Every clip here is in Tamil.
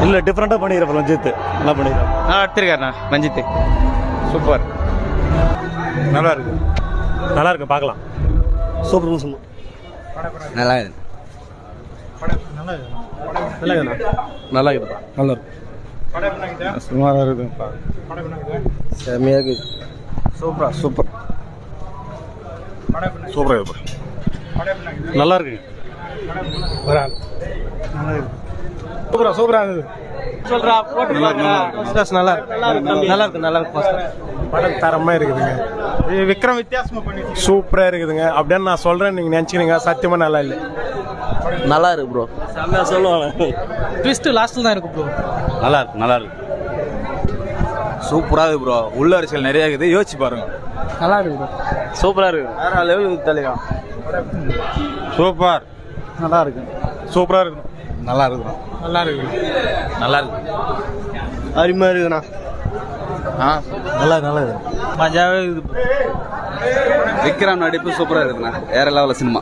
இல்லை டிஃப்ரெண்ட்டாக பண்ணிக்கிறப்ப ரஞ்சித் நல்லா பண்ணிக்கிறேன். எடுத்திருக்காருண்ணா ரஞ்சித். சூப்பர். நல்லா இருக்கு. நல்லா இருக்கு, பார்க்கலாம். சூப்பர் சும்மா நல்லா இருக்கு. நல்லா இருக்குதுப்பா. நல்லா இருக்கு. சுமாராக இருக்குதுப்பா. செம்மையாக இருக்குது. சூப்பர் சூப்பராக இருக்கு. நல்லா இருக்கு. சூப்பராக இருக்குது. சொல்றா போட்டு நல்லா இருக்கு. படம் தரமாக இருக்குதுங்க. விக்ரம் வித்தியாசமா பண்ணி சூப்பராக இருக்குதுங்க. அப்படின்னு நான் சொல்கிறேன், நீங்கள் நினச்சிக்கிறீங்க. சத்தியமாக நல்லா இல்லை. நல்லா இருக்கு ப்ரோ. செம்மையாக சொல்லுவாங்க. ட்விஸ்ட் லாஸ்ட்ல தான் இருக்கு ப்ரோ. நல்லா இருக்கு. சூப்பராக இருக்கு ப்ரோ. உள்ள அரசியல் நிறைய இருக்குது, யோசிச்சு பாருங்க. நல்லா இருக்கு ப்ரோ. சூப்பரா இருக்கு. வேற லெவலுக்கு தலைவா. சூப்பர். நல்லா இருக்கு. சூப்பராக இருக்கு. நல்லா இருக்கு. அருமையாக இருக்குண்ணா. நல்லா இருக்கு. மஜாவே இருக்குது. விக்ரம் நடிப்பு சூப்பரா இருக்குண்ணா. வேற லெவலில் சினிமா.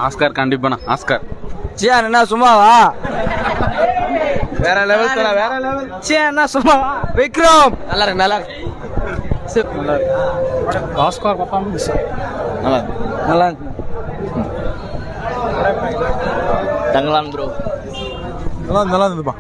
ஆஸ்கார் கண்டிப்பாண்ணா. ஆஸ்கார் சியான் என்ன சும்மாவா? வேற லெவல். சியான் என்ன சும்மாவா? விக்ரம் நல்லா இருக்கு. ஆஸ்கார் பர்ஃபார்மன்ஸ் நல்லா இருக்கு. தங்கலான் ப்ரோ. நல்லா இருந்ததுப்பா.